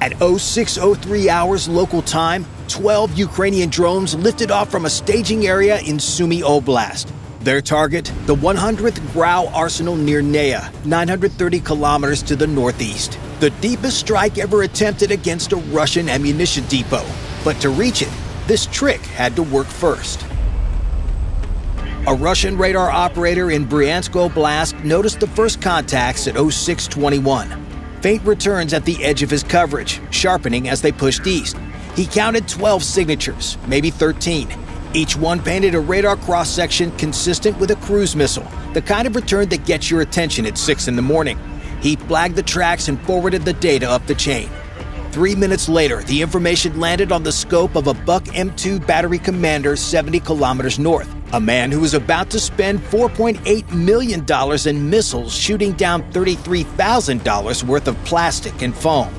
At 06:03 hours local time, 12 Ukrainian drones lifted off from a staging area in Sumy Oblast. Their target, the 100th Grau Arsenal near Nea, 930 kilometers to the northeast. The deepest strike ever attempted against a Russian ammunition depot. But to reach it, this trick had to work first. A Russian radar operator in Bryansk Oblast noticed the first contacts at 06:21. Faint returns at the edge of his coverage, sharpening as they pushed east. He counted 12 signatures, maybe 13. Each one painted a radar cross-section consistent with a cruise missile, the kind of return that gets your attention at 6 in the morning. He flagged the tracks and forwarded the data up the chain. 3 minutes later, the information landed on the scope of a Buck M2 battery commander 70 kilometers north. A man who was about to spend $4.8 million in missiles shooting down $33,000 worth of plastic and foam.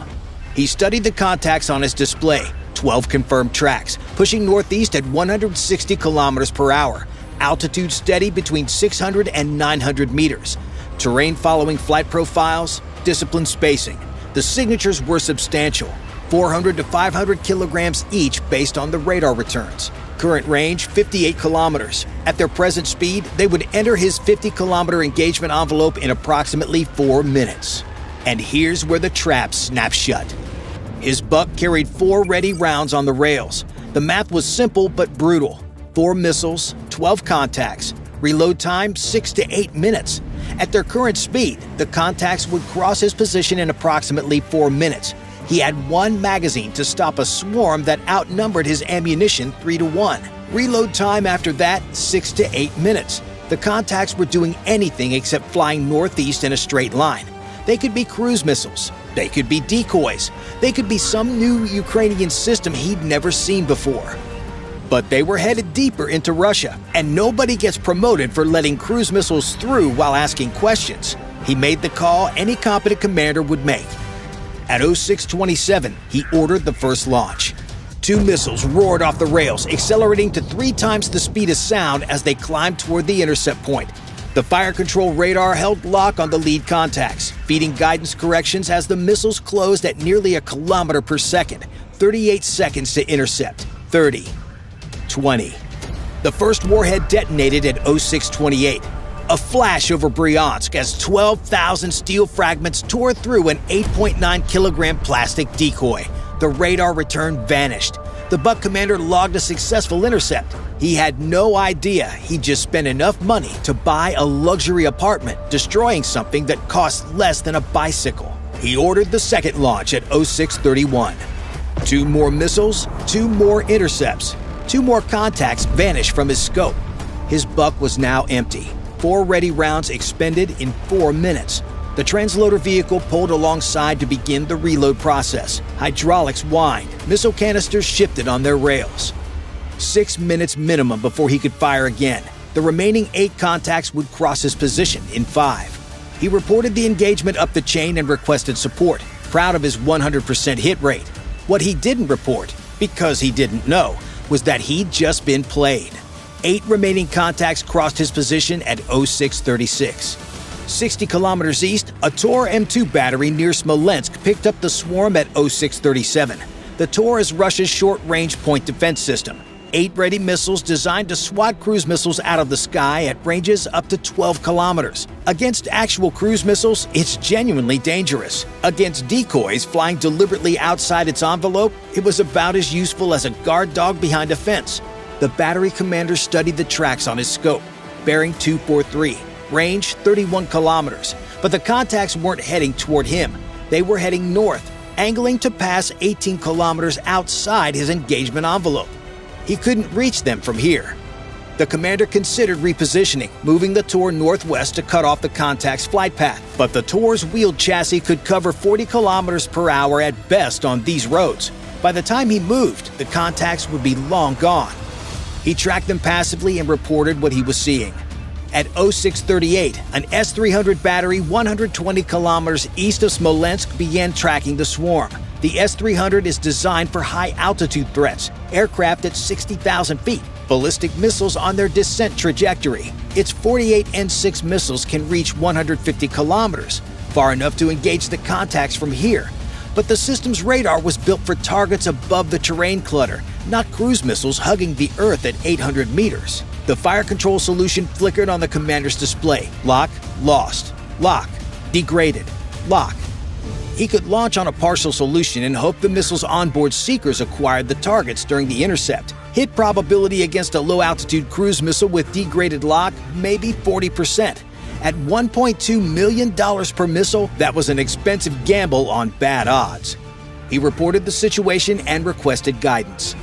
He studied the contacts on his display, 12 confirmed tracks, pushing northeast at 160 kilometers per hour, altitude steady between 600 and 900 meters. Terrain following flight profiles, disciplined spacing. The signatures were substantial, 400 to 500 kilograms each based on the radar returns. Current range, 58 kilometers. At their present speed, they would enter his 50-kilometer engagement envelope in approximately 4 minutes. And here's where the trap snapped shut. His Buck carried 4 ready rounds on the rails. The math was simple but brutal. 4 missiles, 12 contacts. Reload time, 6 to 8 minutes. At their current speed, the contacts would cross his position in approximately 4 minutes. He had 1 magazine to stop a swarm that outnumbered his ammunition 3 to 1. Reload time after that, 6 to 8 minutes. The contacts were doing anything except flying northeast in a straight line. They could be cruise missiles. They could be decoys. They could be some new Ukrainian system he'd never seen before. But they were headed deeper into Russia, and nobody gets promoted for letting cruise missiles through while asking questions. He made the call any competent commander would make. At 06:27, he ordered the first launch. 2 missiles roared off the rails, accelerating to 3 times the speed of sound as they climbed toward the intercept point. The fire control radar held lock on the lead contacts, feeding guidance corrections as the missiles closed at nearly a kilometer per second. 38 seconds to intercept. 30. 20. The first warhead detonated at 06:28. A flash over Bryansk as 12,000 steel fragments tore through an 8.9-kilogram plastic decoy. The radar return vanished. The Buck commander logged a successful intercept. He had no idea he'd just spent enough money to buy a luxury apartment, destroying something that cost less than a bicycle. He ordered the second launch at 06:31. 2 more missiles, 2 more intercepts. 2 more contacts vanished from his scope. His Buck was now empty. 4 ready rounds expended in 4 minutes. The transloader vehicle pulled alongside to begin the reload process. Hydraulics whined. Missile canisters shifted on their rails. 6 minutes minimum before he could fire again. The remaining 8 contacts would cross his position in 5. He reported the engagement up the chain and requested support, proud of his 100% hit rate. What he didn't report, because he didn't know, was that he'd just been played. 8 remaining contacts crossed his position at 06:36. 60 kilometers east, a Tor M2 battery near Smolensk picked up the swarm at 06:37. The Tor is Russia's short-range point defense system. 8 ready missiles designed to swat cruise missiles out of the sky at ranges up to 12 kilometers. Against actual cruise missiles, it's genuinely dangerous. Against decoys flying deliberately outside its envelope, it was about as useful as a guard dog behind a fence. The battery commander studied the tracks on his scope. Bearing 243, range 31 kilometers. But the contacts weren't heading toward him. They were heading north, angling to pass 18 kilometers outside his engagement envelope. He couldn't reach them from here. The commander considered repositioning, moving the Tor northwest to cut off the contact's flight path. But the Tor's wheeled chassis could cover 40 kilometers per hour at best on these roads. By the time he moved, the contacts would be long gone. He tracked them passively and reported what he was seeing. At 06:38, an S-300 battery 120 kilometers east of Smolensk began tracking the swarm. The S-300 is designed for high-altitude threats, aircraft at 60,000 feet, ballistic missiles on their descent trajectory. Its 48 N-6 missiles can reach 150 kilometers, far enough to engage the contacts from here. But the system's radar was built for targets above the terrain clutter, not cruise missiles hugging the Earth at 800 meters. The fire control solution flickered on the commander's display. Lock, lost. Lock, degraded. Lock. He could launch on a partial solution and hope the missile's onboard seekers acquired the targets during the intercept. Hit probability against a low-altitude cruise missile with degraded lock, maybe 40%. At $1.2 million per missile, that was an expensive gamble on bad odds. He reported the situation and requested guidance.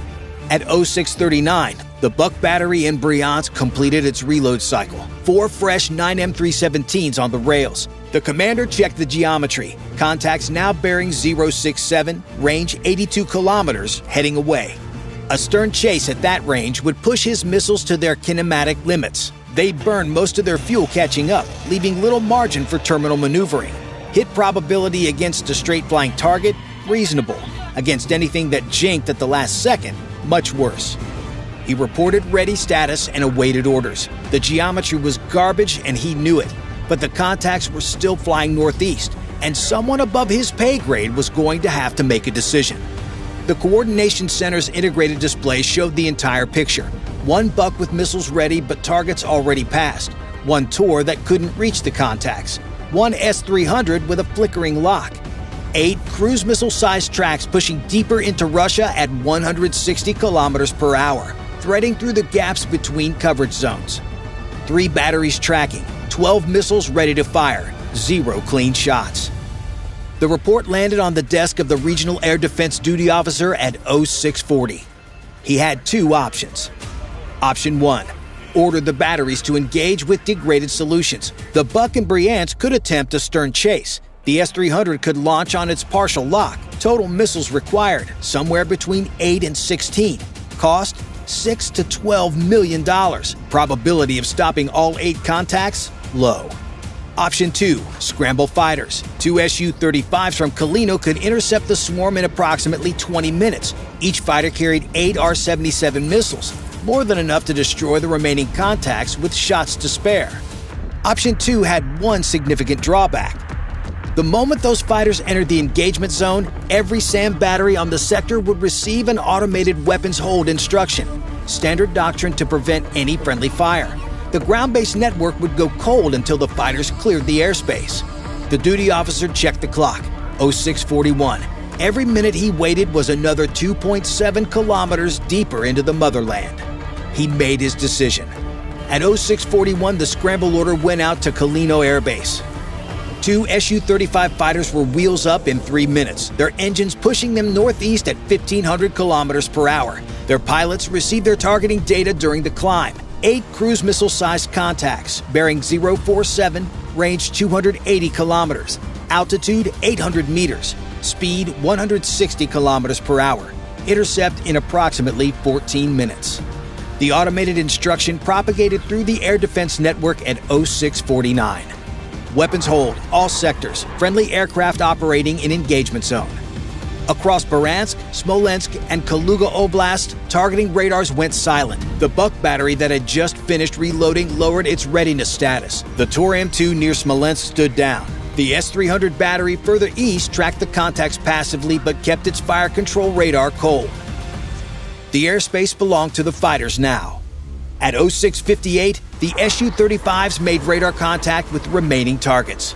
At 0639, the Buck battery in Bryansk completed its reload cycle. 4 fresh 9M317s on the rails. The commander checked the geometry. Contacts now bearing 067, range 82 kilometers, heading away. A stern chase at that range would push his missiles to their kinematic limits. They'd burn most of their fuel catching up, leaving little margin for terminal maneuvering. Hit probability against a straight-flying target? Reasonable. Against anything that jinked at the last second? Much worse. He reported ready status and awaited orders. The geometry was garbage and he knew it, but the contacts were still flying northeast, and someone above his pay grade was going to have to make a decision. The Coordination Center's integrated display showed the entire picture. 1 Buck with missiles ready but targets already passed. 1 Tor that couldn't reach the contacts. 1 S-300 with a flickering lock. 8 cruise missile-sized tracks pushing deeper into Russia at 160 kilometers per hour, threading through the gaps between coverage zones. 3 batteries tracking, 12 missiles ready to fire, 0 clean shots. The report landed on the desk of the Regional Air Defense Duty Officer at 0640. He had 2 options. Option 1. Order the batteries to engage with degraded solutions. The Buck and Bryansk could attempt a stern chase. The S-300 could launch on its partial lock. Total missiles required, somewhere between 8 and 16. Cost, $6 to $12 million. Probability of stopping all 8 contacts, low. Option 2. Scramble fighters. 2 Su-35s from Kalino could intercept the swarm in approximately 20 minutes. Each fighter carried 8 R-77 missiles, more than enough to destroy the remaining contacts with shots to spare. Option 2 had one significant drawback. The moment those fighters entered the engagement zone, every SAM battery on the sector would receive an automated weapons hold instruction, standard doctrine to prevent any friendly fire. The ground-based network would go cold until the fighters cleared the airspace. The duty officer checked the clock. 0641. Every minute he waited was another 2.7 kilometers deeper into the motherland. He made his decision. At 0641, the scramble order went out to Kalino Air Base. 2 Su-35 fighters were wheels up in 3 minutes, their engines pushing them northeast at 1,500 kilometers per hour. Their pilots received their targeting data during the climb. 8 cruise missile-sized contacts, bearing 047, range 280 kilometers, altitude 800 meters, speed 160 kilometers per hour, intercept in approximately 14 minutes. The automated instruction propagated through the air defense network at 0649. Weapons hold, all sectors, friendly aircraft operating in engagement zone. Across Bryansk, Smolensk, and Kaluga Oblast, targeting radars went silent. The Buck battery that had just finished reloading lowered its readiness status. The Tor M2 near Smolensk stood down. The S-300 battery further east tracked the contacts passively but kept its fire control radar cold. The airspace belonged to the fighters now. At 0658, the Su-35s made radar contact with the remaining targets.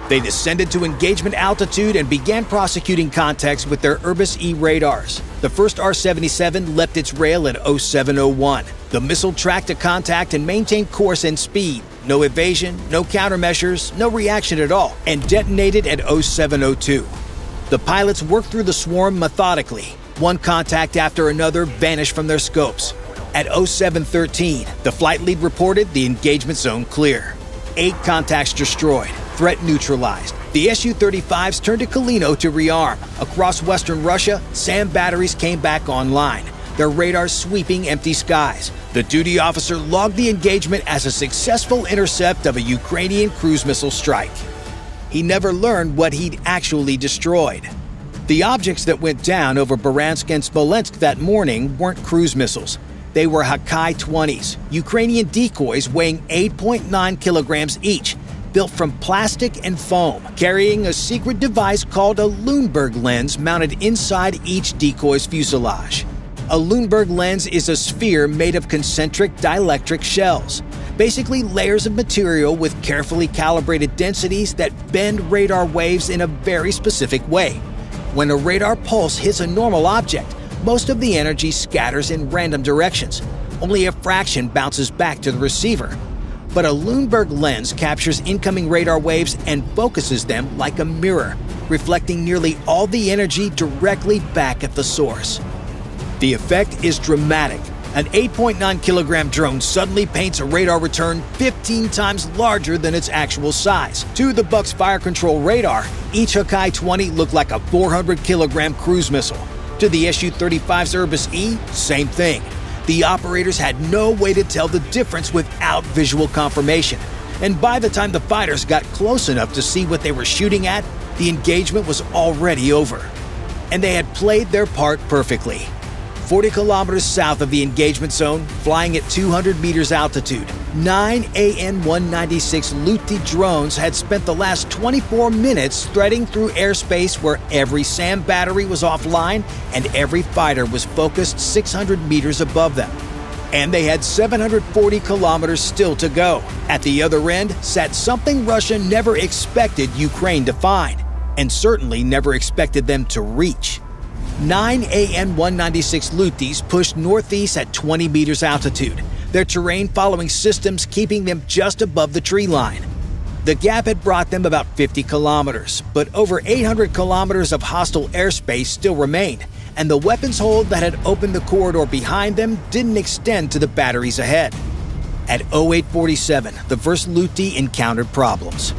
They descended to engagement altitude and began prosecuting contacts with their Urbis E radars. The first R-77 left its rail at 0701. The missile tracked a contact and maintained course and speed. No evasion, no countermeasures, no reaction at all, and detonated at 0702. The pilots worked through the swarm methodically. One contact after another vanished from their scopes. At 0713, the flight lead reported the engagement zone clear. 8 contacts destroyed. Threat neutralized. The Su-35s turned to Kalino to rearm. Across western Russia, SAM batteries came back online, their radars sweeping empty skies. The duty officer logged the engagement as a successful intercept of a Ukrainian cruise missile strike. He never learned what he'd actually destroyed. The objects that went down over Bryansk and Smolensk that morning weren't cruise missiles. They were Hakai-20s, Ukrainian decoys weighing 8.9 kilograms each. built from plastic and foam, carrying a secret device called a Lundberg lens mounted inside each decoy's fuselage. A Lundberg lens is a sphere made of concentric dielectric shells, basically layers of material with carefully calibrated densities that bend radar waves in a very specific way. When a radar pulse hits a normal object, most of the energy scatters in random directions. Only a fraction bounces back to the receiver. But a Lundberg lens captures incoming radar waves and focuses them like a mirror, reflecting nearly all the energy directly back at the source. The effect is dramatic. An 8.9-kilogram drone suddenly paints a radar return 15 times larger than its actual size. To the Buck's fire control radar, each Hakai-20 looked like a 400-kilogram cruise missile. To the Su-35's Urbis E, same thing. The operators had no way to tell the difference without visual confirmation. And by the time the fighters got close enough to see what they were shooting at, the engagement was already over. And they had played their part perfectly. 40 kilometers south of the engagement zone, flying at 200 meters altitude, 9 AN-196 Luti drones had spent the last 24 minutes threading through airspace where every SAM battery was offline and every fighter was focused 600 meters above them. And they had 740 kilometers still to go. At the other end sat something Russia never expected Ukraine to find, and certainly never expected them to reach. 9 AN-196 Lutis pushed northeast at 20 meters altitude, their terrain following systems keeping them just above the tree line. The gap had brought them about 50 kilometers, but over 800 kilometers of hostile airspace still remained, and the weapons hold that had opened the corridor behind them didn't extend to the batteries ahead. At 0847, the first Luti encountered problems.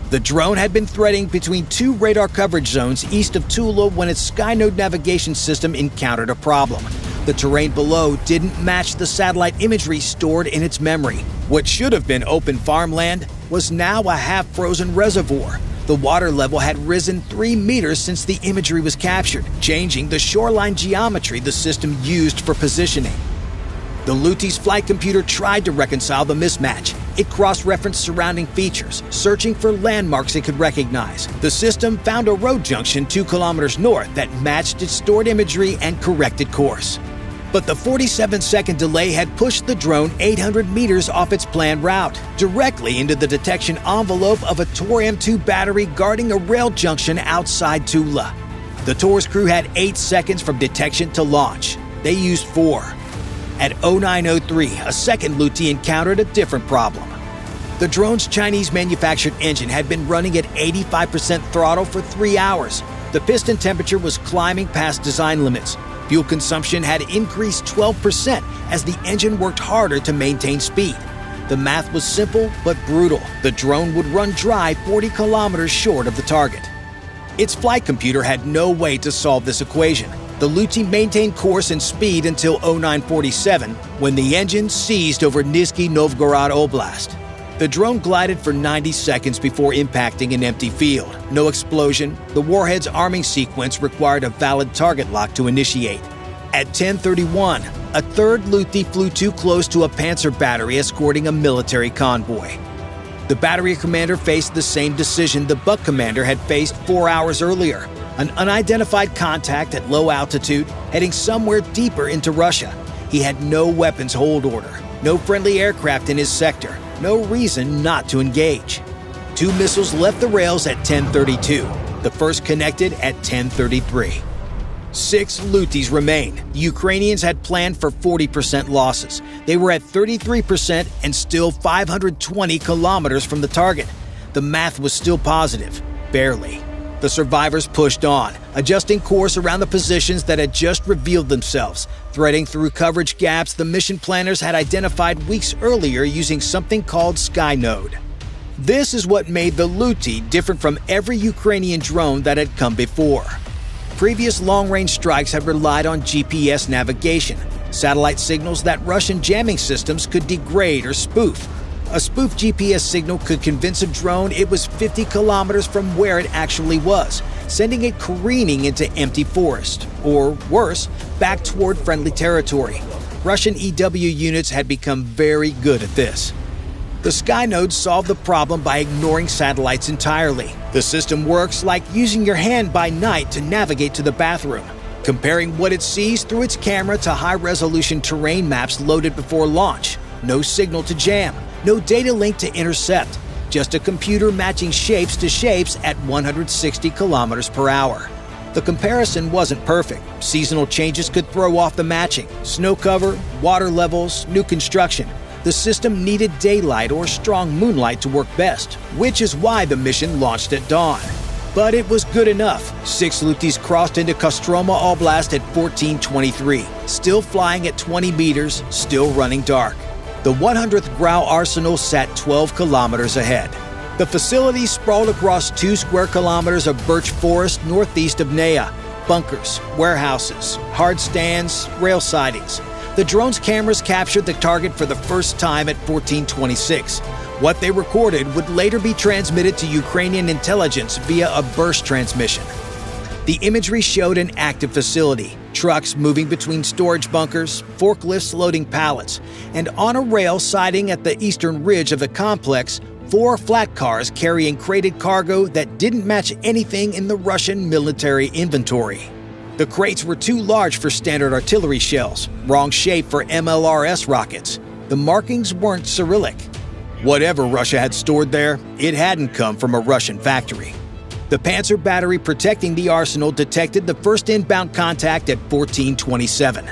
The drone had been threading between two radar coverage zones east of Tula when its Skynode navigation system encountered a problem. The terrain below didn't match the satellite imagery stored in its memory. What should have been open farmland was now a half-frozen reservoir. The water level had risen 3 meters since the imagery was captured, changing the shoreline geometry the system used for positioning. The Luti's flight computer tried to reconcile the mismatch. It cross-referenced surrounding features, searching for landmarks it could recognize. The system found a road junction 2 kilometers north that matched its stored imagery and corrected course. But the 47-second delay had pushed the drone 800 meters off its planned route, directly into the detection envelope of a Tor M2 battery guarding a rail junction outside Tula. The Tor's crew had 8 seconds from detection to launch. They used 4. At 0903, a second Luti encountered a different problem. The drone's Chinese-manufactured engine had been running at 85% throttle for 3 hours. The piston temperature was climbing past design limits. Fuel consumption had increased 12% as the engine worked harder to maintain speed. The math was simple but brutal. The drone would run dry 40 kilometers short of the target. Its flight computer had no way to solve this equation. The Luti maintained course and speed until 0947, when the engine seized over Nizhny Novgorod Oblast. The drone glided for 90 seconds before impacting an empty field. No explosion. The warhead's arming sequence required a valid target lock to initiate. At 10:31, a third Luti flew too close to a Panzer battery escorting a military convoy. The battery commander faced the same decision the Buck commander had faced 4 hours earlier. An unidentified contact at low altitude, heading somewhere deeper into Russia. He had no weapons hold order, no friendly aircraft in his sector, no reason not to engage. 2 missiles left the rails at 10:32. The first connected at 10:33. 6 Lutis remained. The Ukrainians had planned for 40% losses. They were at 33% and still 520 kilometers from the target. The math was still positive, barely. The survivors pushed on, adjusting course around the positions that had just revealed themselves, threading through coverage gaps the mission planners had identified weeks earlier using something called Skynode. This is what made the Luti different from every Ukrainian drone that had come before. Previous long-range strikes had relied on GPS navigation, satellite signals that Russian jamming systems could degrade or spoof. A spoofed GPS signal could convince a drone it was 50 kilometers from where it actually was, sending it careening into empty forest, or worse, back toward friendly territory. Russian EW units had become very good at this. The Skynodes solved the problem by ignoring satellites entirely. The system works like using your hand by night to navigate to the bathroom, comparing what it sees through its camera to high-resolution terrain maps loaded before launch. No signal to jam, no data link to intercept, just a computer matching shapes to shapes at 160 kilometers per hour. The comparison wasn't perfect. Seasonal changes could throw off the matching. Snow cover, water levels, new construction. The system needed daylight or strong moonlight to work best, which is why the mission launched at dawn. But it was good enough. 6 Lutis crossed into Kostroma Oblast at 14:23, still flying at 20 meters, still running dark. The 100th Grau Arsenal sat 12 kilometers ahead. The facility sprawled across 2 square kilometers of birch forest northeast of Nea. Bunkers, warehouses, hard stands, rail sidings. The drone's cameras captured the target for the first time at 14:26. What they recorded would later be transmitted to Ukrainian intelligence via a burst transmission. The imagery showed an active facility, trucks moving between storage bunkers, forklifts loading pallets, and on a rail siding at the eastern ridge of the complex, 4 flat cars carrying crated cargo that didn't match anything in the Russian military inventory. The crates were too large for standard artillery shells, wrong shape for MLRS rockets. The markings weren't Cyrillic. Whatever Russia had stored there, it hadn't come from a Russian factory. The Panzer battery protecting the arsenal detected the first inbound contact at 14:27.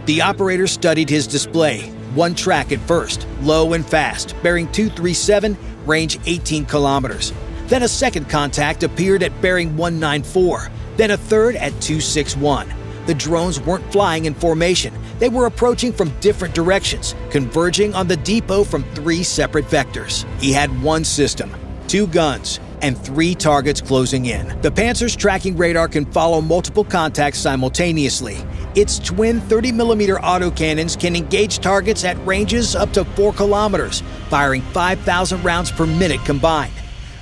The operator studied his display. 1 track at first, low and fast, bearing 237, range 18 kilometers. Then a second contact appeared at bearing 194, then a third at 261. The drones weren't flying in formation. They were approaching from different directions, converging on the depot from 3 separate vectors. He had 1 system, 2 guns, and 3 targets closing in. The Panzer's tracking radar can follow multiple contacts simultaneously. Its twin 30mm autocannons can engage targets at ranges up to 4 kilometers, firing 5,000 rounds per minute combined.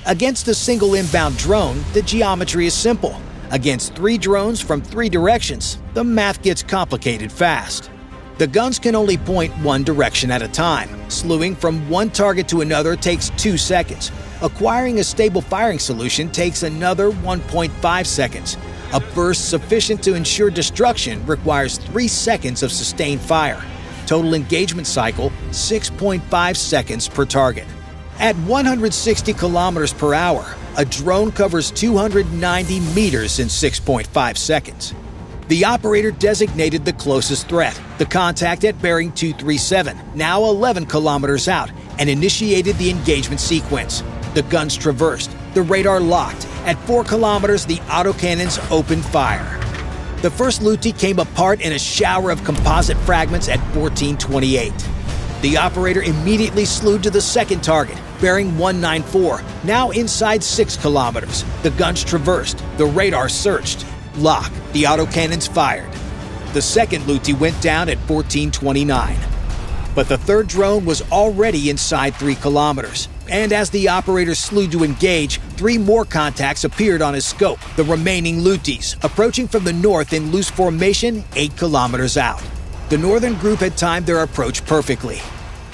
Against a single inbound drone, the geometry is simple. Against 3 drones from 3 directions, the math gets complicated fast. The guns can only point one direction at a time. Slewing from one target to another takes 2 seconds. Acquiring a stable firing solution takes another 1.5 seconds. A burst sufficient to ensure destruction requires 3 seconds of sustained fire. Total engagement cycle, 6.5 seconds per target. At 160 kilometers per hour, a drone covers 290 meters in 6.5 seconds. The operator designated the closest threat, the contact at bearing 237, now 11 kilometers out, and initiated the engagement sequence. The guns traversed, the radar locked. At 4 kilometers, the autocannons opened fire. The first Luti came apart in a shower of composite fragments at 14:28. The operator immediately slewed to the second target, bearing 194, now inside 6 kilometers. The guns traversed, the radar searched. Lock, the autocannons fired. The second Luti went down at 14:29. But the third drone was already inside 3 kilometers. And as the operator slewed to engage, 3 more contacts appeared on his scope. The remaining Lutis, approaching from the north in loose formation 8 kilometers out. The northern group had timed their approach perfectly.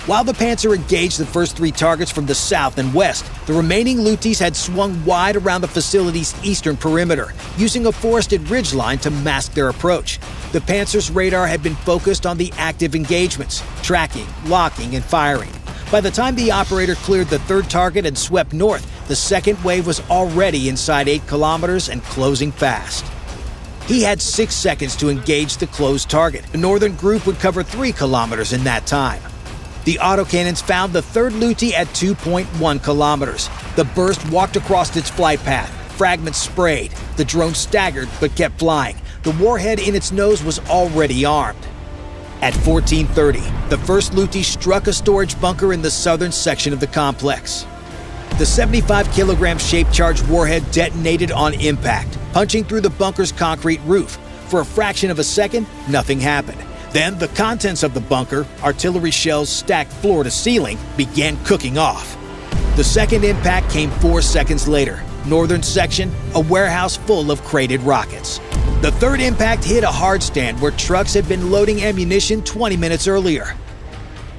While the Panzer engaged the first 3 targets from the south and west, the remaining Lutis had swung wide around the facility's eastern perimeter, using a forested ridgeline to mask their approach. The Panzer's radar had been focused on the active engagements, tracking, locking, and firing. By the time the operator cleared the third target and swept north, the second wave was already inside 8 kilometers and closing fast. He had 6 seconds to engage the closed target. The northern group would cover 3 kilometers in that time. The autocannons found the third Luti at 2.1 kilometers. The burst walked across its flight path. Fragments sprayed. The drone staggered but kept flying. The warhead in its nose was already armed. At 14:30, the first Luti struck a storage bunker in the southern section of the complex. The 75-kilogram shape-charged warhead detonated on impact, punching through the bunker's concrete roof. For a fraction of a second, nothing happened. Then the contents of the bunker, artillery shells stacked floor to ceiling, began cooking off. The second impact came 4 seconds later. Northern section, a warehouse full of crated rockets. The third impact hit a hard stand where trucks had been loading ammunition 20 minutes earlier.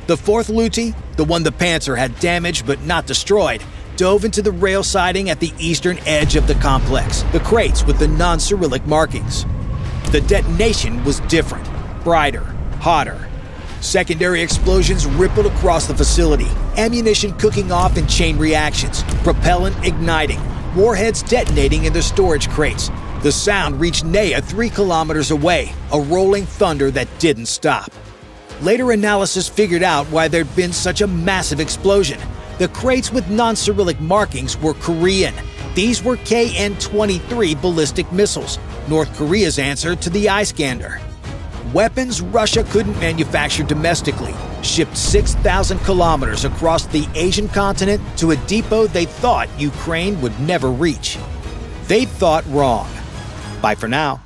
The fourth Luti, The one the Panther had damaged but not destroyed dove into the rail siding at the eastern edge of the complex, the crates with the non-Cyrillic markings. The detonation was different, brighter, hotter. Secondary explosions rippled across the facility, ammunition cooking off in chain reactions, propellant igniting, warheads detonating in the storage crates. The sound reached Nea 3 kilometers away, a rolling thunder that didn't stop. Later analysis figured out why there'd been such a massive explosion. The crates with non-Cyrillic markings were Korean. These were KN-23 ballistic missiles, North Korea's answer to the Iskander. Weapons Russia couldn't manufacture domestically, shipped 6,000 kilometers across the Asian continent to a depot they thought Ukraine would never reach. They thought wrong. Bye for now.